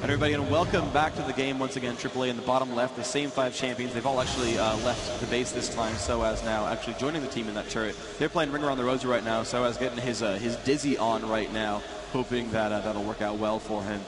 everybody, and welcome back to the game once again. aAA in the bottom left, the same 5 champions. They've all actually left the base this time. Soaz now actually joining the team in that turret. They're playing Ring Around the Rosy right now. Soaz getting his Dizzy on right now, hoping that that'll work out well for him.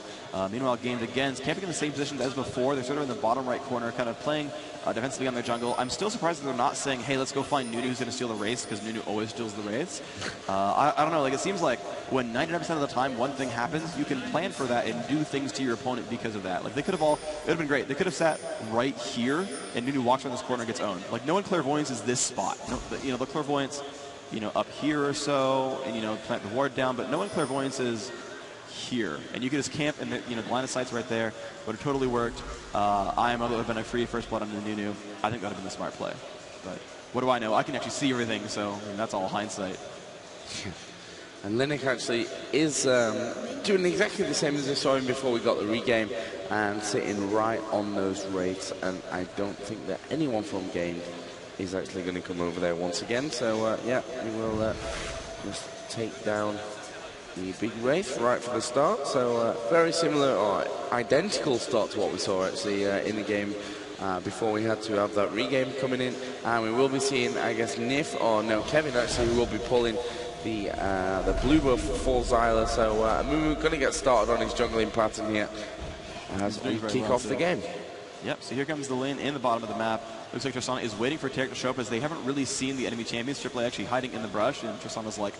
Meanwhile, games against camping in the same position as before. They're sort of in the bottom right corner, kind of playing defensively on their jungle. I'm still surprised that they're not saying, hey, let's go find Nunu who's going to steal the race, because Nunu always steals the race. I don't know, like it seems like when 99% of the time one thing happens, you can plan for that and do things to your opponent because of that. Like they could have all, it would have been great. They could have sat right here and Nunu walks around this corner and gets owned. Like no one clairvoyance is this spot. You know, the clairvoyance, up here or so, and plant the ward down, but no one clairvoyance is here, and you could just camp, and the line of sight's right there. Would have totally worked. I would have been a free first blood on the Nunu. I think that would have been the smart play. But what do I know? I can actually see everything, so that's all hindsight. And Linux actually is doing exactly the same as I saw him before we got the regame, and sitting right on those wraiths. And I don't think that anyone from game is actually going to come over there once again. So yeah, we will just take down the big wraith right from the start. So very similar or identical start to what we saw actually in the game before we had to have that regame coming in. And we will be seeing, I guess, Nif, or no, Kevin actually, who will be pulling the blue buff for Zyla. So we're going to get started on his jungling pattern here as we kick off the game. Yep, so here comes the lane in the bottom of the map. Looks like Tristana is waiting for Tarek to show up, as they haven't really seen the enemy champions. AAA actually hiding in the brush, and Tristana's like,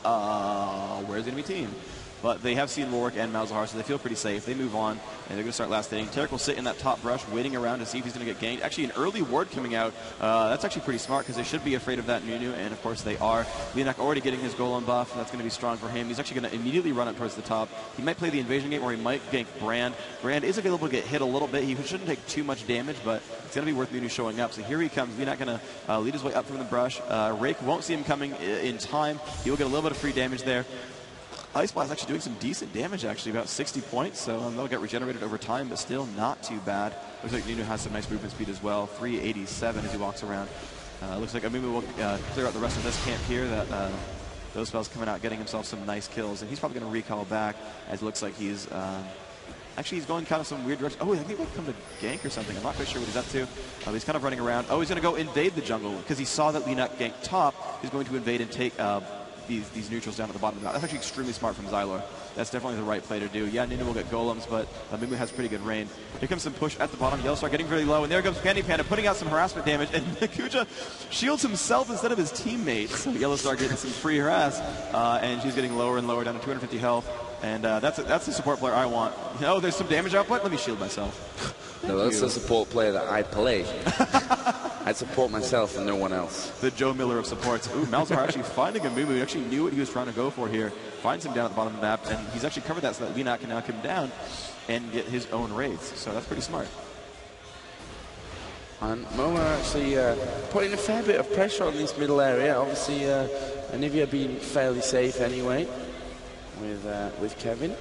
where's the enemy team? But they have seen Warwick and Malzahar, so they feel pretty safe. They move on, and they're going to start last hitting. Tarek will sit in that top brush, waiting around to see if he's going to get ganked. Actually, an early ward coming out. That's actually pretty smart, because they should be afraid of that Nunu, and of course they are. Linak already getting his golem buff. That's going to be strong for him. He's actually going to immediately run up towards the top. He might play the invasion game, or he might gank Brand. Brand is available to get hit a little bit. He shouldn't take too much damage, but it's going to be worth Nunu showing up. So here he comes. Linak going to lead his way up from the brush. Rake won't see him coming in time. He will get a little bit of free damage there. Ice Blast actually doing some decent damage, actually, about 60 points, so they'll get regenerated over time, but still not too bad. Looks like Nunu has some nice movement speed as well, 387 as he walks around. Looks like Amumu will clear out the rest of this camp here. Those spells coming out, getting himself some nice kills, and he's probably going to recall back, as it looks like he's... actually, he's going kind of some weird direction. Oh, I think he might come to gank or something. I'm not quite sure what he's up to. He's kind of running around. Oh, he's going to go invade the jungle, because he saw that Linak ganked top. He's going to invade and take... These neutrals down at the bottom of the map. That's actually extremely smart from Xylor. That's definitely the right play to do. Yeah, Nunu will get golems, but Mimu has pretty good rain. Here comes some push at the bottom. Yellowstar getting really low, and there comes Candy Panda putting out some harassment damage, and Kuja shields himself instead of his teammates. So Yellowstar getting some free harass, and she's getting lower and lower, down to 250 health. And that's the support player I want. Oh, there's some damage output? Let me shield myself. No, that's the support player that I play. I support myself and no one else. The Joe Miller of supports. Ooh, Malzahar actually finding a Mumu. He actually knew what he was trying to go for here. Finds him down at the bottom of the map, and he's actually covered that so that Linak can now come down and get his own wraiths. So that's pretty smart. And Momo actually putting a fair bit of pressure on this middle area. Obviously, Anivia being fairly safe anyway with Kevin.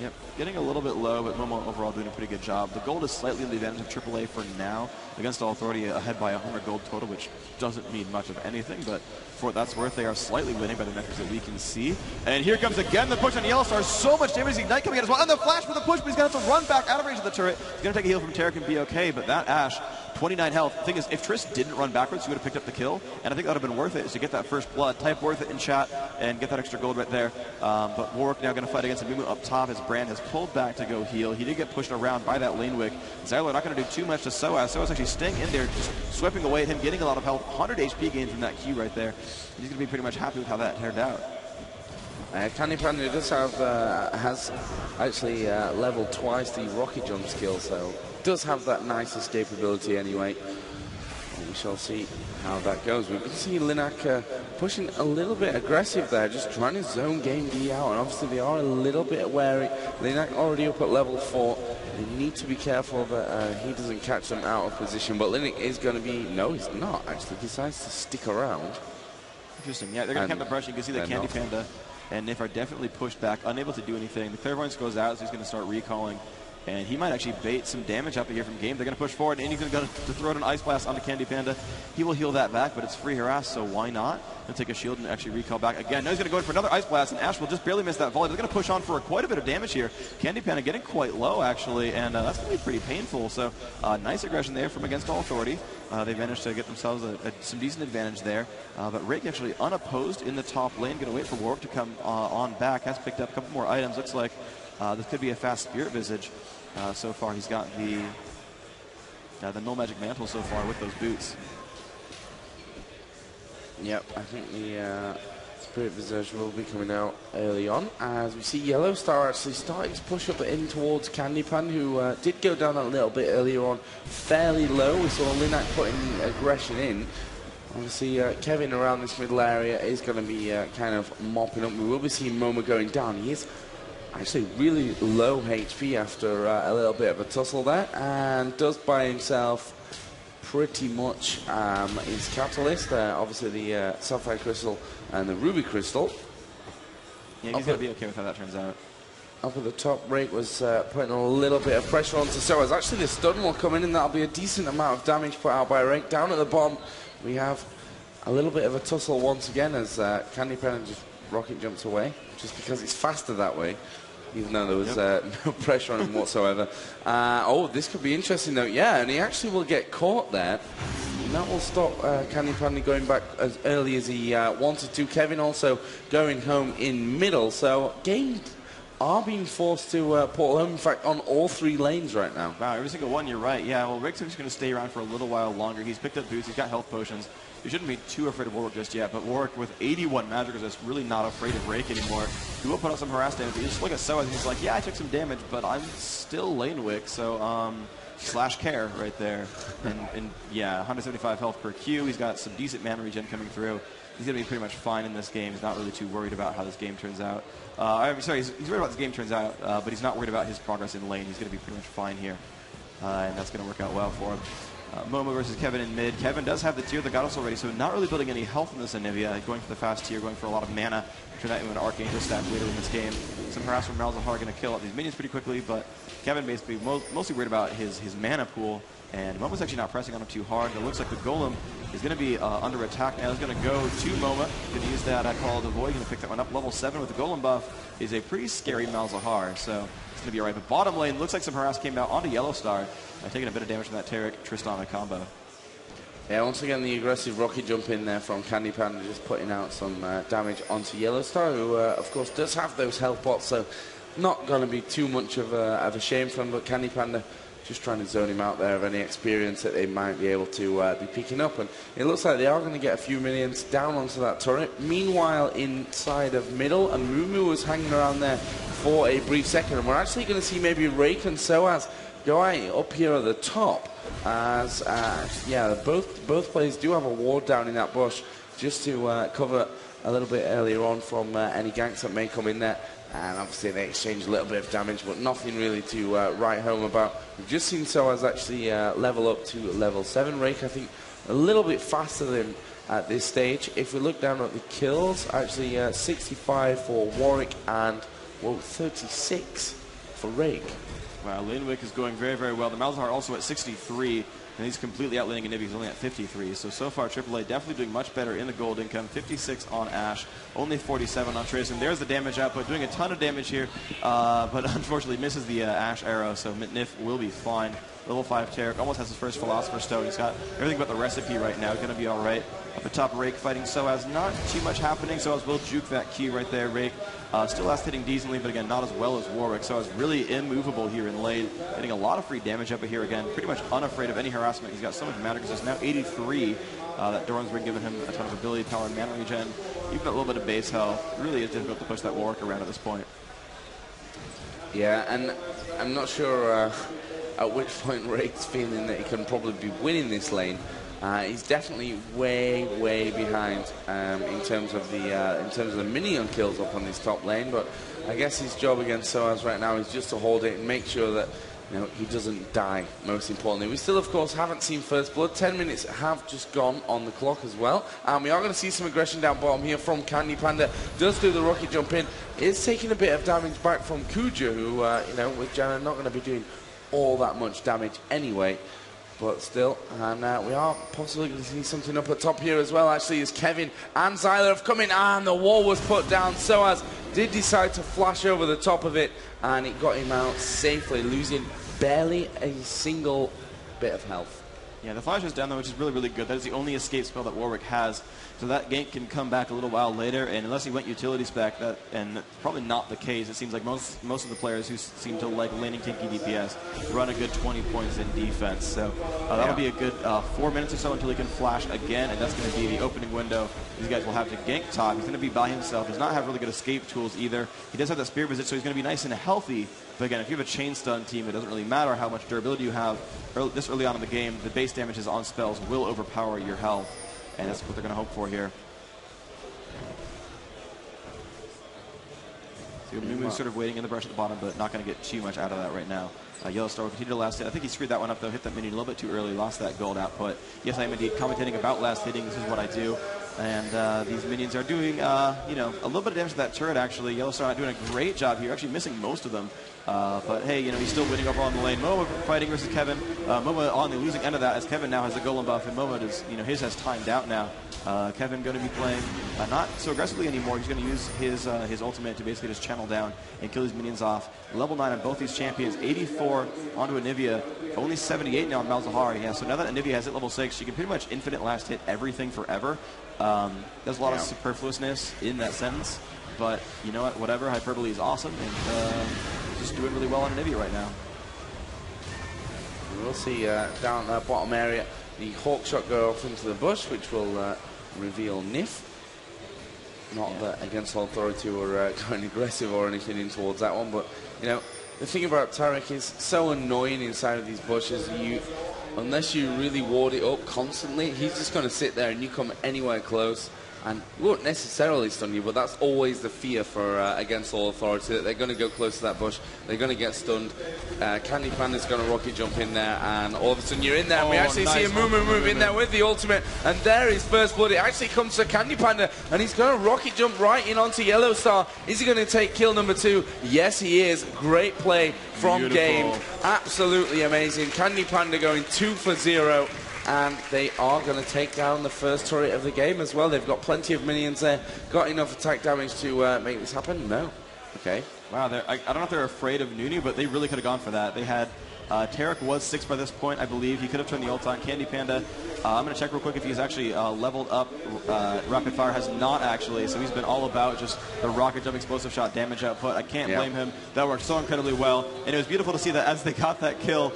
Yep, getting a little bit low, but Momo overall doing a pretty good job. The gold is slightly in the advantage of AAA for now. Against All Authority, ahead by 100 gold total, which doesn't mean much of anything, but for what that's worth, they are slightly winning by the metrics that we can see. And here comes again the push on Yellowstar. So much damage. Ignite coming in as well. And the flash for the push, but he's going to have to run back out of range of the turret. He's going to take a heal from Tarek and be okay, but that Ashe, 29 health. The thing is, if Triss didn't run backwards, he would have picked up the kill, and I think that would have been worth it, is to get that first blood. Type worth it in chat and get that extra gold right there. But Warwick now going to fight against Amumu up top as Brand has pulled back to go heal. He did get pushed around by that lane wick. Zyler not going to do too much to Soaz. Soaz actually staying in there, just sweeping away at him, getting a lot of health. 100 HP gains from that Q right there. He's going to be pretty much happy with how that turned out. Candy Panda does have, has actually leveled twice the rocket jump skill, so does have that nice escapability anyway. We shall see how that goes. We can see Linak pushing a little bit aggressive there, just trying to zone game D out, and obviously they are a little bit wary. Linak already up at level 4. They need to be careful that he doesn't catch them out of position, but Linak is going to be... No, he's not, actually. He decides to stick around. Interesting. Yeah, they're going to camp the brush. You can see that Candy Panda and Nif are definitely pushed back, unable to do anything. The Clairvoyance goes out, so he's going to start recalling. And he might actually bait some damage up here from game. They're going to push forward, and he's going to throw an Ice Blast onto Candy Panda. He will heal that back, but it's free harass, so why not? He'll take a shield and actually recall back again. Now he's going to go in for another Ice Blast, and Ash will just barely miss that volley. They're going to push on for quite a bit of damage here. Candy Panda getting quite low, actually, and that's going to be pretty painful. So nice aggression there from against All Authority. They managed to get themselves some decent advantage there. But Rake actually unopposed in the top lane. Going to wait for Warwick to come on back. Has picked up a couple more items. Looks like this could be a fast Spirit Visage. So far, he's got the Null Magic Mantle so far with those boots. Yep, I think the Spirit Visage will be coming out early on, as we see Yellow Star actually starting to push up in towards Candy Pan, who did go down a little bit earlier on, fairly low. We saw Linak putting the aggression in. Obviously, Kevin around this middle area is going to be kind of mopping up. We will be seeing Momo going down. He is actually really low HP after a little bit of a tussle there, and does buy himself pretty much his Catalyst, obviously the Sapphire Crystal and the Ruby Crystal. Yeah, he's going to be okay with how that turns out. Up at the top, Rake was putting a little bit of pressure onto Soaz. Actually, the stun will come in, and that'll be a decent amount of damage put out by Rake. Down at the bottom, we have a little bit of a tussle once again as Candy Pen just rocket jumps away, just because it's faster that way, even though there was no pressure on him whatsoever. Oh, this could be interesting though. Yeah, and he actually will get caught there. And that will stop Candy Panda going back as early as he wanted to. Kevin also going home in middle. So games are being forced to port home, in fact, on all three lanes right now. Wow, every single one, you're right. Yeah, well, Rick's going to stay around for a little while longer. He's picked up boots, he's got health potions. You shouldn't be too afraid of Warwick just yet, but Warwick with 81 magic is just really not afraid of Rake anymore. He will put out some harass damage. You just look at Soaz and he's like, yeah, I took some damage, but I'm still lane wick, so slash care right there. And yeah, 175 health per Q. He's got some decent mana regen coming through. He's going to be pretty much fine in this game. He's not really too worried about how this game turns out. I'm sorry, he's worried about this game turns out, but he's not worried about his progress in lane. He's going to be pretty much fine here, and that's going to work out well for him. Momo versus Kevin in mid. Kevin does have the tier of the Goddess already, so not really building any health in this Anivia. Going for the fast tier, going for a lot of mana. Turn that into an Archangel stack later in this game. Some harass from Malzahar going to kill out these minions pretty quickly, but Kevin basically mostly worried about his mana pool, and Momo's actually not pressing on him too hard. It looks like the Golem is going to be under attack now. He's going to go to Moma. Going to use that Call of the Void. Going to pick that one up. Level 7 with the Golem buff is a pretty scary Malzahar, so it's going to be alright. But bottom lane, looks like some harass came out onto Yellow Star. Taking a bit of damage from that Taric Tristana combo. Yeah, once again, the aggressive rocket jump in there from Candy Panda, just putting out some damage onto Yellow Star, who, of course, does have those health pots, so not going to be too much of a shame for him, but Candy Panda just trying to zone him out there of any experience that they might be able to be picking up. And it looks like they are going to get a few minions down onto that turret. Meanwhile, inside of middle, and Mumu was hanging around there for a brief second, and we're actually going to see maybe Rake and Soaz going up here at the top, as yeah, both players do have a ward down in that bush just to cover a little bit earlier on from any ganks that may come in there. And obviously they exchange a little bit of damage, but nothing really to write home about. We've just seen Soaz actually level up to level 7. Rake, I think, a little bit faster than at this stage. If we look down at the kills, actually 65 for Warwick and 36 for Rake. Wow, lane wick is going very, very well. The Malzahar also at 63, and he's completely outlaning Anibi. He's only at 53. So far, AAA definitely doing much better in the gold income. 56 on Ashe, only 47 on Trace. And there's the damage output, doing a ton of damage here, but unfortunately misses the Ashe arrow, so Nif will be fine. Level 5 Taric almost has his first Philosopher's Stone. He's got everything but the recipe right now. Going to be all right. Up the top, Rake fighting Soaz. Not too much happening. Soaz will juke that key right there. Rake still has hitting decently, but again, not as well as Warwick. Soaz really immovable here in lane. Getting a lot of free damage up here again. Pretty much unafraid of any harassment. He's got so much mana because it's now 83. That Doran's ring giving him a ton of ability power and mana regen. Even a little bit of base health. Really is difficult to push that Warwick around at this point. Yeah, and I'm not sure at which point Rake's feeling that he can probably be winning this lane. He's definitely way behind in terms of the minion kills up on this top lane. But I guess his job against Soaz right now is just to hold it and make sure that you know, he doesn't die, most importantly. We still, of course, haven't seen First Blood. 10 minutes have just gone on the clock as well. And we are going to see some aggression down bottom here from Candy Panda. Does do the rocket jump in. Is taking a bit of damage back from Kuja, who, you know, with Janna not going to be doing all that much damage anyway. But still, and we are possibly going to see something up at top here as well, actually, as Kevin and Zyler have come in, and the wall was put down. Soaz did decide to flash over the top of it, and it got him out safely, losing barely a single bit of health. Yeah, the flash is down, though, which is really, really good. That is the only escape spell that Warwick has. So that gank can come back a little while later, and unless he went utility spec, and that's probably not the case. It seems like most of the players who seem to like laning tanky DPS run a good 20 points in defense. So that'll be a good 4 minutes or so until he can flash again, and that's going to be the opening window. These guys will have to gank top. He's going to be by himself. He does not have really good escape tools either. He does have that spear visit, so he's going to be nice and healthy. But again, if you have a chain stun team, it doesn't really matter how much durability you have this early on in the game. The base damages on spells will overpower your health, and that's what they're going to hope for here. So Mumu's sort of waiting in the brush at the bottom, but not going to get too much out of that right now. Yellow Star will continue to last hit. I think he screwed that one up, though. Hit that minion a little bit too early, lost that gold output. Yes, I am indeed commentating about last hitting. This is what I do. And these minions are doing, you know, a little bit of damage to that turret, actually. Yellow Star not doing a great job here, actually missing most of them. But hey, you know, he's still winning over on the lane. Momo fighting versus Kevin. Momo on the losing end of that, as Kevin now has the golem buff, and Momo does, you know, his has timed out now. Kevin going to be playing not so aggressively anymore. He's going to use his ultimate to basically just channel down and kill these minions off. Level 9 on both these champions. 84 onto Anivia. Only 78 now on Malzahar. Yeah, so now that Anivia has hit level 6, she can pretty much infinite last hit everything forever. There's a lot of superfluousness in that sentence. But you know what? Whatever. Hyperbole is awesome. And just doing really well on Anivia right now. We'll see down that bottom area the Hawk Shot go off into the bush, which will reveal Nif. Not that Against All Authority were going aggressive or anything in towards that one, but you know, the thing about Tarek is so annoying inside of these bushes. Unless you really ward it up constantly, he's just going to sit there and you come anywhere close. And he won't necessarily stun you, but that's always the fear for Against All Authority, that they're going to go close to that bush, they're going to get stunned. Candy Panda's going to rocket jump in there, and all of a sudden you're in there, and we actually see a Mumu move in there with the ultimate, and there is First Blood. It actually comes to Candy Panda, and he's going to rocket jump right in onto Yellow Star. Is he going to take kill number 2? Yes, he is. Great play from Game. Absolutely amazing. Candy Panda going 2 for 0. And they are going to take down the first turret of the game as well. They've got plenty of minions there. Got enough attack damage to make this happen? No. Okay. Wow, I don't know if they're afraid of Nunu, but they really could have gone for that. They had Tarek was 6 by this point, I believe. He could have turned the ult on. Candy Panda, I'm going to check real quick if he's actually leveled up. Rapid Fire has not actually, so he's been all about just the rocket jump explosive shot damage output. I can't blame him. That worked so incredibly well. And it was beautiful to see that as they got that kill,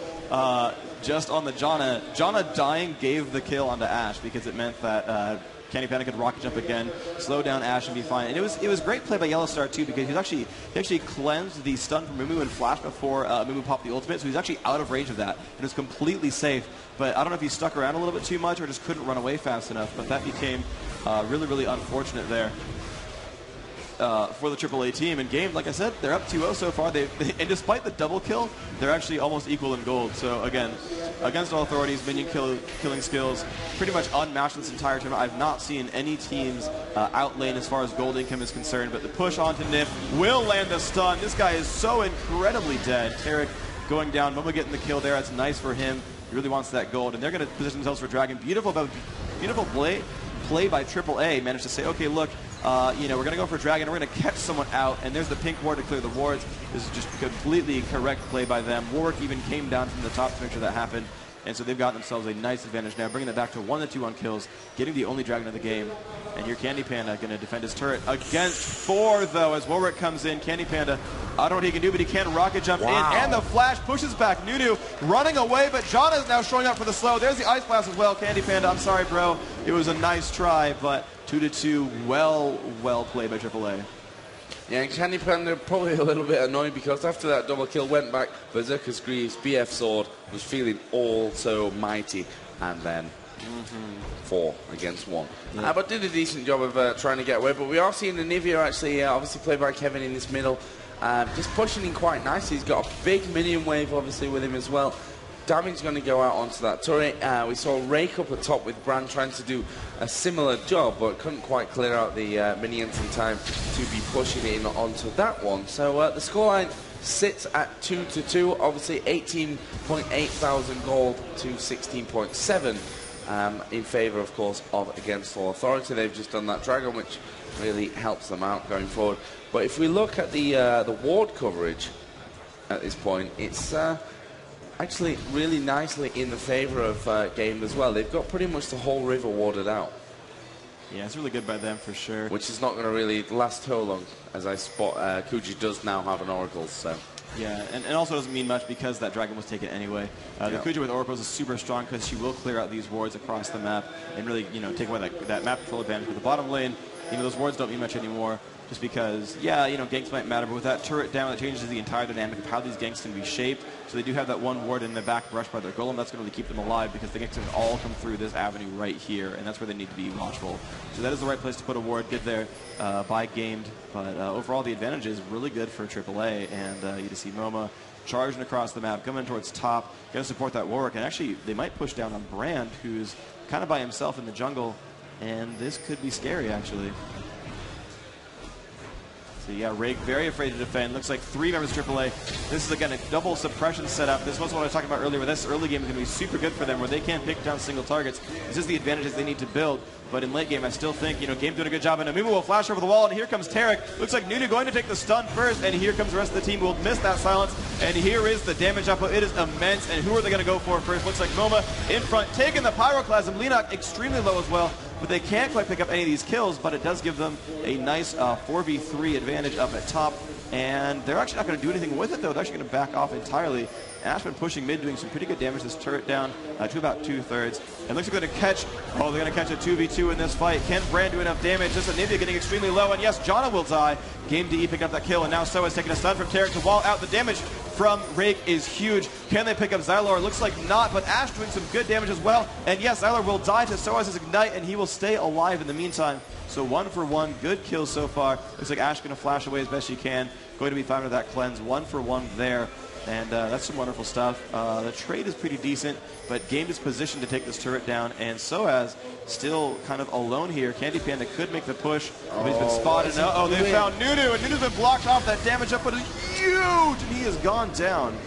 just on the Janna. Janna dying gave the kill onto Ashe because it meant that Candy Panda could rocket jump again, slow down Ashe and be fine. And it was great play by Yellow Star too, because he actually cleansed the stun from Mumu and flash before Mumu popped the ultimate, so he's actually out of range of that. And it was completely safe. But I don't know if he stuck around a little bit too much or just couldn't run away fast enough, but that became really, really unfortunate there. For the AAA team. And Game, like I said, they're up 2-0 so far. And despite the double kill, they're actually almost equal in gold. So again, Against All Authorities, minion killing skills, pretty much unmatched this entire tournament. I've not seen any teams outlane as far as gold income is concerned. But the push onto Nif will land a stun. This guy is so incredibly dead. Tarek going down, Momo getting the kill there. That's nice for him. He really wants that gold. And they're going to position themselves for Dragon. Beautiful play by AAA. Managed to say, okay, look, you know, we're going to go for Dragon. We're going to catch someone out. And there's the pink ward to clear the wards. This is just completely correct play by them. Warwick even came down from the top to make sure that happened. And so they've got themselves a nice advantage now, bringing it back to 1-2 on kills, getting the only Dragon of the game. And here Candy Panda going to defend his turret against 4, though, as Warwick comes in. Candy Panda, I don't know what he can do, but he can rocket jump in. And the flash pushes back Nunu, running away, but Janna is now showing up for the slow. There's the Ice Blast as well. Candy Panda, I'm sorry, bro. It was a nice try, but 2-2, well played by AAA. Yeah, and Candy Panda probably a little bit annoyed because after that double kill went back, Berserker's Greaves, BF Sword was feeling all so mighty, and then 4 against 1. Yeah. But did a decent job of trying to get away. But we are seeing Anivia actually, obviously played by Kevin in this middle, just pushing in quite nicely. He's got a big minion wave, obviously, with him as well. Damage going to go out onto that turret. We saw Rake up at top with Brand trying to do a similar job, but couldn't quite clear out the minions in time to be pushing in onto that one. So the scoreline sits at 2-2. Obviously, 18.8 thousand gold to 16.7 in favour, of course, of Against All Authority. They've just done that dragon, which really helps them out going forward. But if we look at the ward coverage at this point, it's actually really nicely in the favour of Game as well. They've got pretty much the whole river warded out. Yeah, it's really good by them for sure. Which is not going to really last too long, as I spot Kuji does now have an Oracle, so... Yeah, and also doesn't mean much because that dragon was taken anyway. The Kuja with Oracles is super strong because she will clear out these wards across the map and really, you know, take away that map control advantage. With the bottom lane, you know, those wards don't mean much anymore. Just because, yeah, you know, ganks might matter, but with that turret down, it changes the entire dynamic of how these ganks can be shaped. So they do have that one ward in the back brush by their golem. That's going to really keep them alive because the ganks can all come through this avenue right here, and that's where they need to be watchful. So that is the right place to put a ward. Good there by Gamed. But overall, the advantage is really good for AAA, and you just see Moma charging across the map, coming towards top, going to support that Warwick. And actually, they might push down on Brand, who's kind of by himself in the jungle, and this could be scary, actually. So yeah, Rake very afraid to defend. Looks like 3 members of AAA. This is, again, a double suppression setup. This was what I was talking about earlier, where this early game is going to be super good for them, where they can't pick down single targets. This is the advantages they need to build. But in late game, I still think, you know, Game doing a good job. And Amumu will flash over the wall, and here comes Tarek. Looks like Nunu going to take the stun first, and here comes the rest of the team who will miss that silence. And here is the damage output. It is immense. And who are they going to go for first? Looks like Moma in front, taking the Pyroclasm. Leenock extremely low as well. But they can't quite pick up any of these kills, but it does give them a nice 4v3 advantage up at top. And they're actually not going to do anything with it, though. They're actually going to back off entirely. Ashman pushing mid, doing some pretty good damage. This turret down to about 2/3. And looks like they're going to catch, they're going to catch a 2v2 in this fight. Can Brand do enough damage? Just Anivia getting extremely low. And yes, Jana will die. Game DE picking up that kill. And now Soa's taking a stun from Tarek to wall out. The damage from Rake is huge. Can they pick up Xylor? Looks like not, but Ash doing some good damage as well. And yes, Xylor will die to Soa's Ignite, and he will stay alive in the meantime. So 1 for 1, good kills so far. Looks like Ash going to flash away as best she can. Going to be fine with that cleanse. 1 for 1 there. And that's some wonderful stuff. The trade is pretty decent, but Game is positioned to take this turret down, and Soaz still kind of alone here. Candy Panda could make the push, but he's been spotted. Oh, they found Nunu, and Nunu's been blocked off. That damage up, but it's huge, and he has gone down.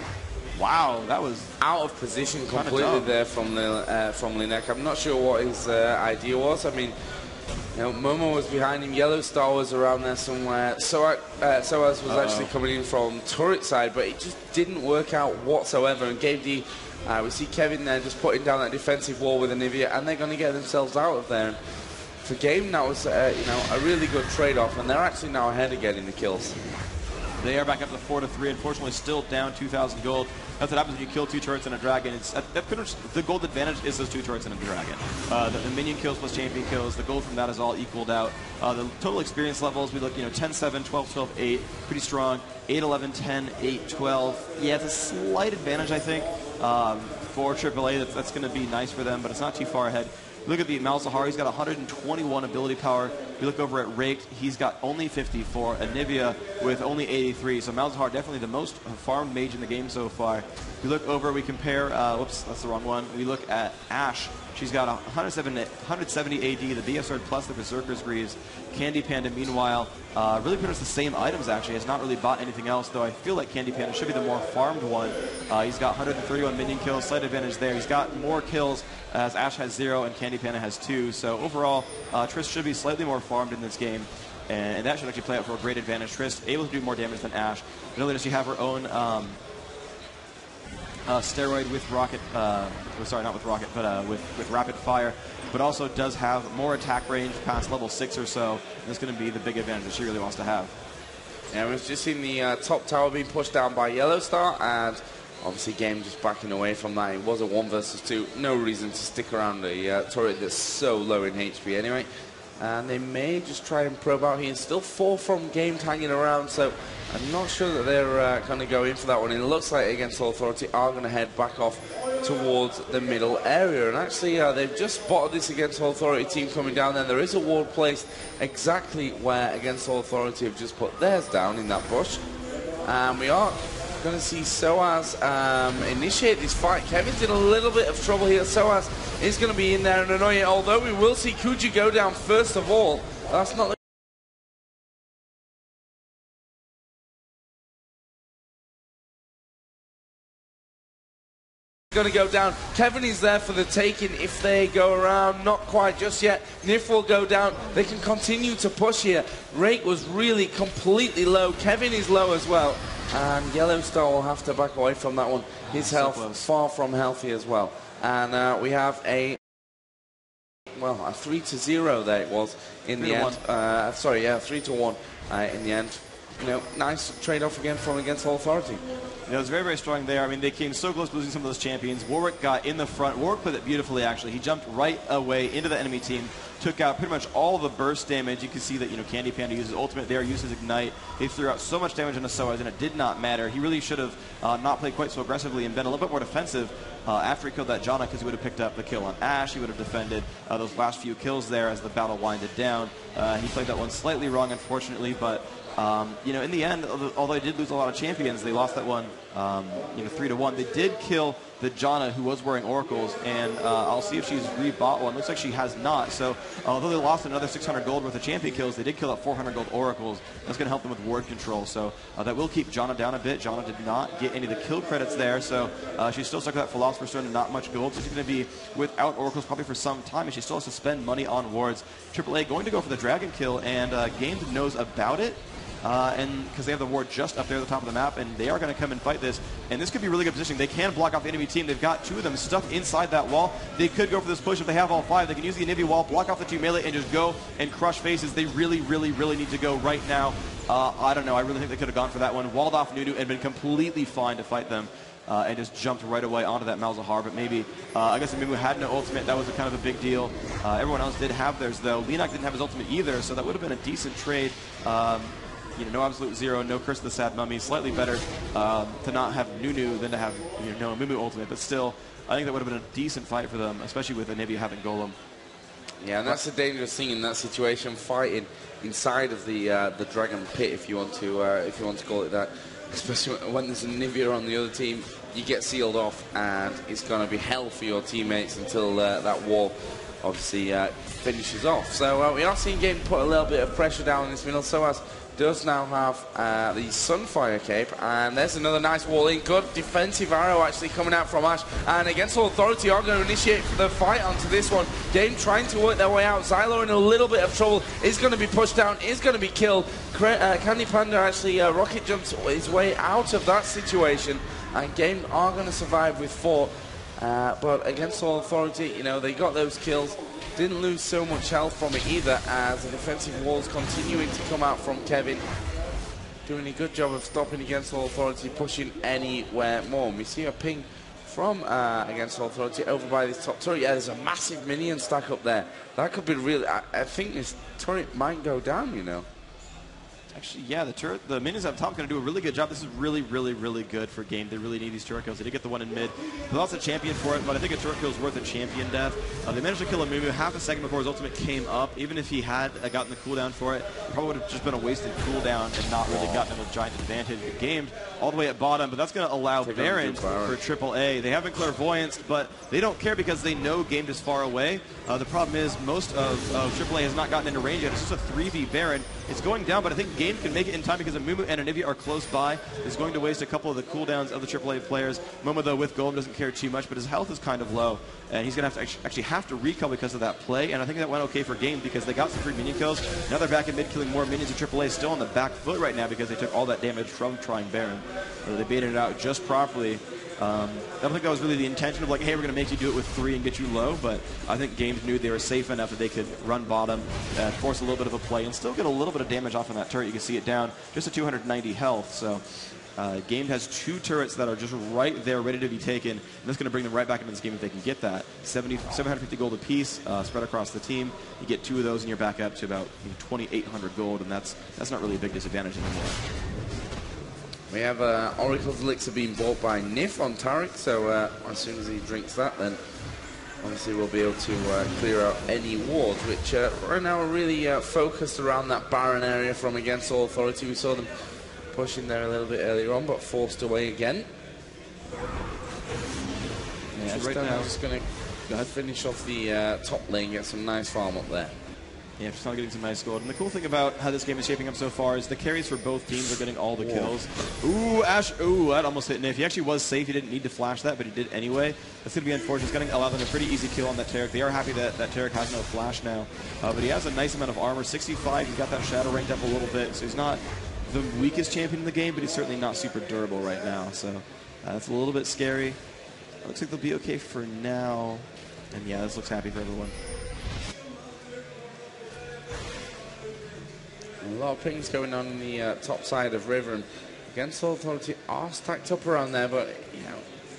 Wow, that was out of position completely there from Linek. I'm not sure what his idea was. I mean, you know, Momo was behind him, Yellow Star was around there somewhere. Soaz was actually coming in from turret side, but it just didn't work out whatsoever. And Game D, we see Kevin there just putting down that defensive wall with Anivia, and they're going to get themselves out of there. For Game, that was you know, a really good trade-off, and they're actually now ahead again in the kills. They are back up to 4-3. Unfortunately, still down 2,000 gold. That's what happens when you kill 2 turrets and a dragon. It's the gold advantage is those 2 turrets and a dragon. The minion kills plus champion kills. The gold from that is all equaled out. The total experience levels, we look, you know, 10-7, 12-12, 8, pretty strong. 8-11, 10, 8, 12. Yeah, it's a slight advantage, I think, for AAA. That's going to be nice for them, but it's not too far ahead. Look at the Malzahar, he's got 121 ability power. We look over at Rake, he's got only 54. Anivia with only 83. So Malzahar definitely the most farmed mage in the game so far. We look over, we compare, whoops, that's the wrong one. We look at Ashe. She's got 170 AD, the BSR plus the Berserker's Greaves. Candy Panda, meanwhile, really pretty much the same items, actually. Has not really bought anything else, though I feel like Candy Panda should be the more farmed one. He's got 131 minion kills, slight advantage there. He's got more kills as Ashe has 0 and Candy Panda has 2. So overall, Triss should be slightly more farmed in this game. And that should actually play out for a great advantage. Triss able to do more damage than Ashe. Not only does she have her own steroid with rocket, sorry, not with rocket, but with rapid fire, but also does have more attack range past level 6 or so. And that's going to be the big advantage that she really wants to have. Yeah, we've just seen the top tower being pushed down by Yellow Star, and obviously Game just backing away from that. It was a 1 versus 2. No reason to stick around a turret that's so low in HP anyway. And they may just try and probe out here. Still 4 from Game hanging around, so I'm not sure that they're going to go in for that one. It looks like Against All Authority are going to head back off towards the middle area. And actually, they've just spotted this Against All Authority team coming down there. There is a ward placed exactly where Against All Authority have just put theirs down in that bush. And we are going to see Soaz initiate this fight. Kevin's in a little bit of trouble here. Soaz is going to be in there and annoy it, although we will see Kuji go down first of all. That's not the going to go down. Kevin is there for the taking if they go around. Not quite just yet. Nif will go down. They can continue to push here. Rake was really completely low. Kevin is low as well. And Yellow Star will have to back away from that one. His health far from healthy as well. And we have a 3-0 there it was in the end. 3-1 in the end. You know, nice trade-off again from Against All Authority. It was very, very strong there. I mean, they came so close to losing some of those champions. Warwick got in the front. Warwick put it beautifully, actually. He jumped right away into the enemy team, took out pretty much all the burst damage. You can see that, you know, Candy Panda uses ultimate there, uses Ignite. They threw out so much damage into Soaz, and it did not matter. He really should have not played quite so aggressively and been a little bit more defensive after he killed that Janna, because he would have picked up the kill on Ash. He would have defended those last few kills there as the battle winded down. He played that one slightly wrong, unfortunately, but you know, in the end, although they did lose a lot of champions, they lost that one, 3-1. They did kill the Janna, who was wearing oracles, and I'll see if she's rebought one. Looks like she has not. So, although they lost another 600 gold worth of champion kills, they did kill out 400 gold oracles. That's going to help them with ward control. So that will keep Janna down a bit. Janna did not get any of the kill credits there, so she's still stuck with that Philosopher's Stone and not much gold. So she's going to be without oracles probably for some time, and she still has to spend money on wards. AAA going to go for the dragon kill, and Games knows about it. And because they have the ward just up there at the top of the map, and they are going to come and fight this. And this could be really good positioning. They can block off the enemy team. They've got two of them stuck inside that wall. They could go for this push if they have all five. They can use the Inivi wall, block off the two melee, and just go and crush faces. They really, really, really need to go right now. I don't know. I really think they could have gone for that one. Walled off Nudu and been completely fine to fight them. And just jumped right away onto that Malzahar, but maybe, I guess if Mimu had no ultimate, that was a kind of a big deal. Everyone else did have theirs, though. Lenak didn't have his ultimate either, so that would have been a decent trade. You know, no Absolute Zero, no Curse of the Sad Mummy. Slightly better to not have Nunu than to have, you know, no Mimu ultimate, but still, I think that would have been a decent fight for them, especially with Anivia having Golem. Yeah, and that's the dangerous thing in that situation, fighting inside of the Dragon Pit, if you want to call it that. Especially when there's a Nivea on the other team, you get sealed off, and it's going to be hell for your teammates until that wall obviously finishes off. So we are seeing Game put a little bit of pressure down in this middle. Soaz does now have the Sunfire Cape, and there's another nice wall in. Good defensive arrow actually coming out from Ash, and Against All Authority are going to initiate the fight onto this one. Game trying to work their way out. Xylo in a little bit of trouble, is going to be pushed down, is going to be killed. Candy Panda actually rocket jumps his way out of that situation, and Game are going to survive with 4. But Against All Authority, you know, they got those kills. Didn't lose so much health from it either, as the defensive walls continuing to come out from Kevin. Doing a good job of stopping Against All Authority, pushing anywhere more. We see a ping from Against All Authority over by this top turret. Yeah, there's a massive minion stack up there. That could be really... I think this turret might go down, you know. Actually, yeah, the minions up top are going to do a really good job. This is really, really, really good for Game. They really need these turret kills. They did get the one in mid. They lost a champion for it, but I think a turret kill is worth a champion death. They managed to kill a Mumu half a second before his ultimate came up. Even if he had gotten the cooldown for it, probably would have just been a wasted cooldown and not really gotten him a giant advantage. Game all the way at bottom, but that's going to allow Baron for AAA. They have been clairvoyanced, but they don't care because they know Game is far away. The problem is most of AAA has not gotten into range yet. It's just a 3v Baron. It's going down, but I think Game can make it in time because Mumu and Anivia are close by. Is going to waste a couple of the cooldowns of the AAA players. Momo, though, with Golem doesn't care too much, but his health is kind of low, and he's going to have to actually have to recall because of that play, and I think that went okay for Game because they got some free minion kills. Now they're back in mid killing more minions, and AAA is still on the back foot right now because they took all that damage from trying Baron. They baited it out just properly. I don't think that was really the intention of like, hey, we're going to make you do it with 3 and get you low, but I think Games knew they were safe enough that they could run bottom, force a little bit of a play, and still get a little bit of damage off on that turret. You can see it down just to 290 health, so Game has 2 turrets that are just right there ready to be taken, and that's going to bring them right back into this game if they can get that. 750 gold apiece spread across the team. You get 2 of those and you're back up to about 2,800 gold, and that's not really a big disadvantage anymore. We have Oracle's Elixir being bought by Nif on Tariq, so as soon as he drinks that, then obviously we'll be able to clear out any wards, which right now are really focused around that Baron area from Against All Authority. We saw them pushing there a little bit earlier on, but forced away again. Yeah, right now just going to finish off the top lane, get some nice farm up there. Yeah, just not getting some nice gold. And the cool thing about how this game is shaping up so far is the carries for both teams are getting all the kills. Ooh, Ash. Ooh, that almost hit Nif. He actually was safe. He didn't need to flash that, but he did anyway. That's going to be unfortunate. It's going to allow them a pretty easy kill on that Taric. They are happy that Taric has no flash now. But he has a nice amount of armor. 65. He's got that shadow ranked up a little bit. So he's not the weakest champion in the game, but he's certainly not super durable right now. So that's a little bit scary. Looks like they'll be okay for now. And yeah, this looks happy for everyone. A lot of pings going on in the top side of River, and against Authority are stacked up around there, but you know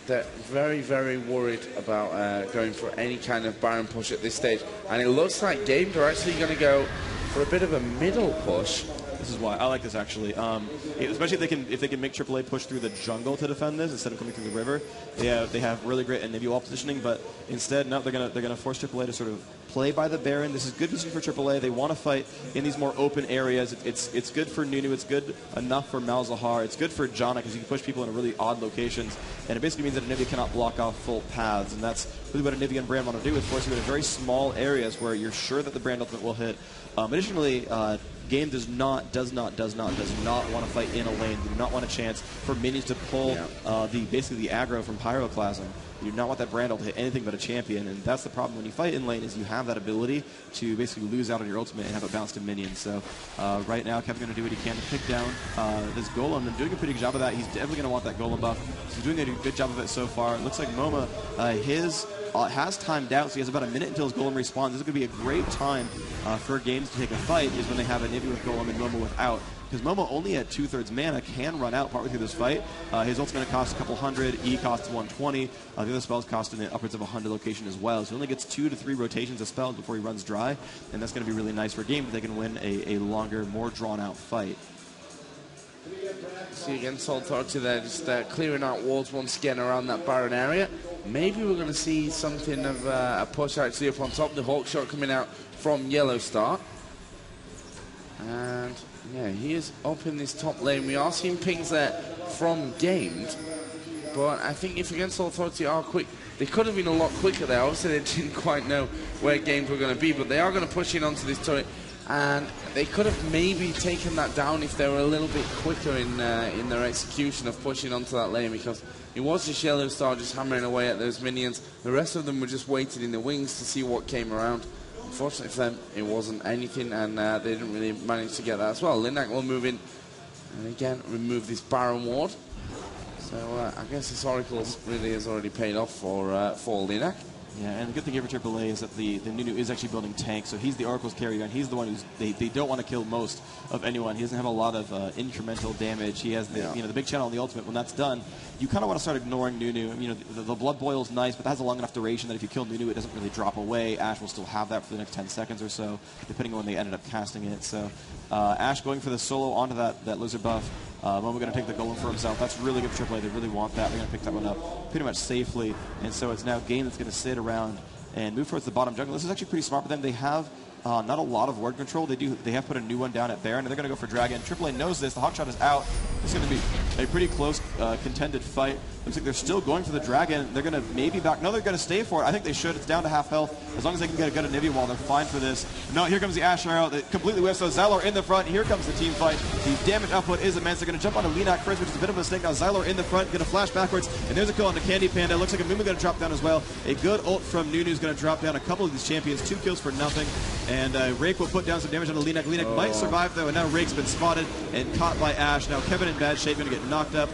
they're very, very worried about going for any kind of Baron push at this stage. And it looks like Games are actually going to go for a bit of a middle push. This is why I like this actually, especially if they can make AAA push through the jungle to defend this instead of coming through the river. They have really great individual positioning, but instead no, they're gonna force AAA to sort of play by the Baron. This is good position for AAA. They want to fight in these more open areas. It's good for Nunu. It's good enough for Malzahar. It's good for Janna because you can push people in really odd locations, and it basically means that Anivia cannot block off full paths, and that's really what Anivia and Brand want to do, is force you into very small areas where you're sure that the Brand ultimate will hit. Additionally, Game does not want to fight in a lane. They do not want a chance for minions to pull basically the aggro from Pyroclasm. You do not want that Brand ult to hit anything but a champion, and that's the problem when you fight in lane, is you have that ability to basically lose out on your ultimate and have it bounce to minions. So right now, Kevin's going to do what he can to pick down this Golem, and doing a pretty good job of that. He's definitely going to want that Golem buff. He's doing a good job of it so far. It looks like Moma, has timed out, so he has about a minute until his Golem respawns. This is going to be a great time for Games to take a fight, is when they have Anivia with Golem and Moma without. Because Momo, only at 2/3 mana, can run out partway through this fight. His ult's going to cost a couple hundred. E costs 120. The other spells cost in the upwards of 100 location as well. So he only gets 2 to 3 rotations of spells before he runs dry. And that's going to be really nice for a game, but they can win a longer, more drawn-out fight. See again, Soul Torture there, just clearing out walls once again around that Baron area. Maybe we're going to see something of a push actually up on top. The Hawk Shot coming out from Yellow Star. And yeah, he is up in this top lane. We are seeing pings there from Games, but I think if against Authority are quick, they could have been a lot quicker there. Obviously, they didn't quite know where Games were going to be, but they are going to push in onto this turret, and they could have maybe taken that down if they were a little bit quicker in their execution of pushing onto that lane, because it was just Yellow Star just hammering away at those minions. The rest of them were just waiting in the wings to see what came around. Unfortunately for them, it wasn't anything, and they didn't really manage to get that as well. Linnak will move in, and again, remove this Baron ward. So I guess this Oracle really has already paid off for Linnak. Yeah, and the good thing here for AAA is that the Nunu is actually building tanks, so he's the Oracle's carrier, and he's the one who's they don't want to kill most of anyone. He doesn't have a lot of incremental damage. He has the big channel on the ultimate. When that's done, you kind of want to start ignoring Nunu. You know, the blood boil is nice, but that has a long enough duration that if you kill Nunu, it doesn't really drop away. Ash will still have that for the next 10 seconds or so, depending on when they ended up casting it. So Ash going for the solo onto that lizard buff. Momo going to take the Golem for himself. That's really good for AAA. They really want that. They're going to pick that one up pretty much safely. And so it's now Game that's going to sit around and move towards the bottom jungle. This is actually pretty smart for them. They have not a lot of ward control. They have put a new one down at Baron, and they're going to go for Dragon. AAA knows this. The Hawkshot is out. It's going to be a pretty close contended fight. Looks like they're still going for the Dragon. They're going to maybe back. No, they're going to stay for it. I think they should. It's down to half health. As long as they can get a good Anivia wall, they're fine for this. No, here comes the Ash arrow that completely whiffs. So Xylor in the front. Here comes the team fight. The damage output is immense. They're going to jump onto Linnak first, which is a bit of a mistake. Now Xylor in the front, going to flash backwards, and there's a kill on the Candy Panda. Looks like a Mumu going to drop down as well. A good ult from Nunu is going to drop down a couple of these champions. 2 kills for nothing. And Rake will put down some damage on Linnak. Linnak might survive, though, and now Rake's been spotted and caught by Ash. Now Kevin in bad shape, going to get knocked up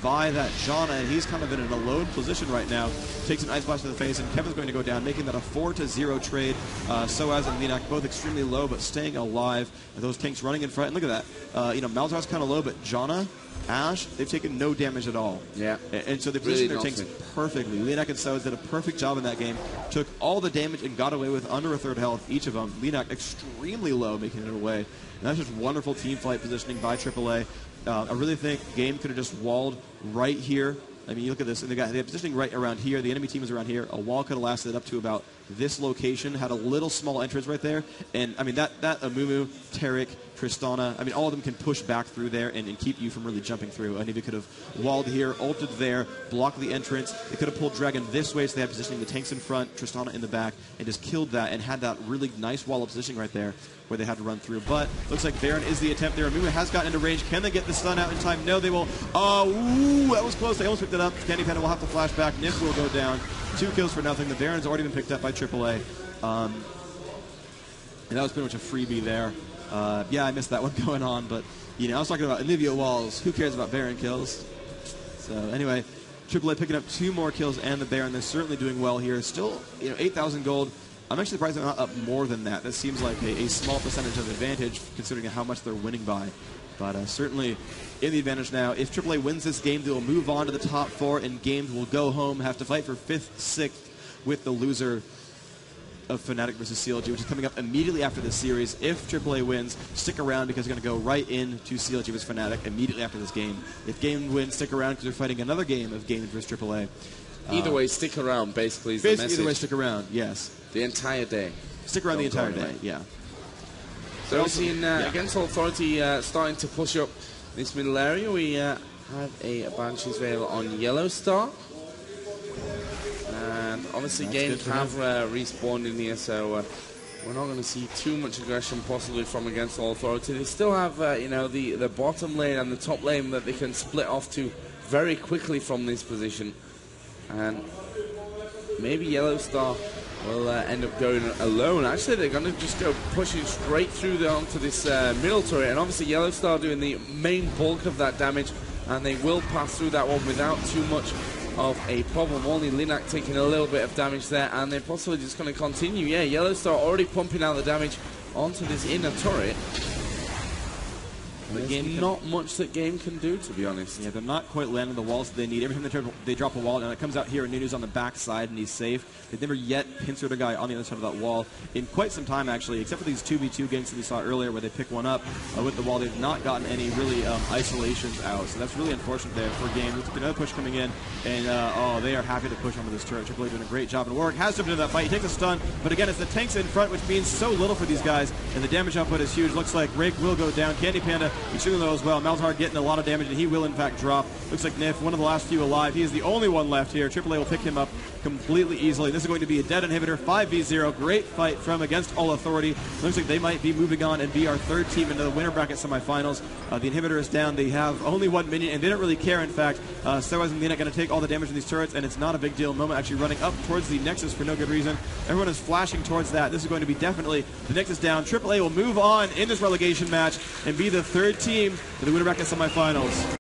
by that Janna, and he's kind of in an alone position right now. Takes an ice blast to the face, and Kevin's going to go down, making that a 4-0 trade. Soaz and Linnak both extremely low, but staying alive. And those tanks running in front. And look at that. Malzahar's kind of low, but Janna, Ash, they've taken no damage at all. Yeah. And so they positioned their tanks perfectly. Linnak and Soaz did a perfect job in that game. Took all the damage and got away with under a third health each of them. Linnak extremely low, making it away. And that's just wonderful team fight positioning by AAA. I really think Game could have just walled right here. I mean, you look at this, and they have positioning right around here. The enemy team is around here. A wall could have lasted up to about this location had a little small entrance right there. And, I mean, that Amumu, Taric, Tristana, I mean, all of them can push back through there and keep you from really jumping through. Anivia could have walled here, ulted there, blocked the entrance. They could have pulled Dragon this way, so they had positioning the tanks in front, Tristana in the back, and just killed that and had that really nice wall of positioning right there where they had to run through. But looks like Baron is the attempt there. Amumu has gotten into range. Can they get the stun out in time? No, they will. Ooh, that was close. They almost picked it up. Candy Panda will have to flash back. Nif will go down. 2 kills for nothing. The Baron's already been picked up by aAA. And that was pretty much a freebie there. Yeah, I missed that one going on, but you know, I was talking about Anivia walls. Who cares about Baron kills? So anyway, aAA picking up 2 more kills and the Baron. They're certainly doing well here. Still, you know, 8,000 gold. I'm actually surprised they're not up more than that. That seems like a small percentage of advantage considering how much they're winning by. But certainly in the advantage now. If AAA wins this game, they will move on to the top 4, and games will go home, have to fight for 5th, 6th with the loser of Fnatic versus CLG, which is coming up immediately after this series. If AAA wins, stick around because they're going to go right into CLG versus Fnatic immediately after this game. If Game wins, stick around because they're fighting another game of Game versus AAA. Either way, stick around, basically, is the message. Either way, stick around, yes. The entire day. Stick around the entire day, yeah. So we've seen against Authority starting to push up this middle area. We have a Banshee's Veil on Yellow Star. And obviously games have respawned in here, so we're not going to see too much aggression possibly from against Authority. They still have you know, the bottom lane and the top lane that they can split off to very quickly from this position. And maybe Yellow Star will end up going alone. Actually, they're going to just go pushing straight through onto this middle turret, and obviously Yellow Star doing the main bulk of that damage, and they will pass through that one without too much of a problem. Only Linak taking a little bit of damage there, and they're possibly just going to continue. Yeah, Yellow Star already pumping out the damage onto this inner turret. There's not much that Game can do, to be honest. Yeah, they're not quite landing the walls that they need. Every time they drop a wall, and it comes out here, and Nunu's on the back side, and he's safe. They've never yet pincered a guy on the other side of that wall in quite some time, actually, except for these 2v2 ganks that we saw earlier where they pick one up with the wall. They've not gotten any really isolations out, so that's really unfortunate there for Game. Looks like another push coming in, and oh, they are happy to push onto this turret. AAA doing a great job, and Warwick has jumped into that fight. He takes a stun, but again, it's the tanks in front, which means so little for these guys, and the damage output is huge. Looks like Rake will go down. Candy Panda extremely low as well. Malzahar getting a lot of damage, and he will in fact drop. Looks like Nif, one of the last few alive. He is the only one left here. AAA will pick him up completely easily. This is going to be a dead inhibitor, 5v0. Great fight from against All Authority. Looks like they might be moving on and be our 3rd team into the winner bracket semifinals. The inhibitor is down. They have only 1 minion, and they don't really care, in fact. Starwise and Lina going to take all the damage in these turrets, and it's not a big deal. Moma actually running up towards the Nexus for no good reason. Everyone is flashing towards that. This is going to be definitely the Nexus down. AAA will move on in this relegation match and be the 3rd team to the winner bracket semifinals.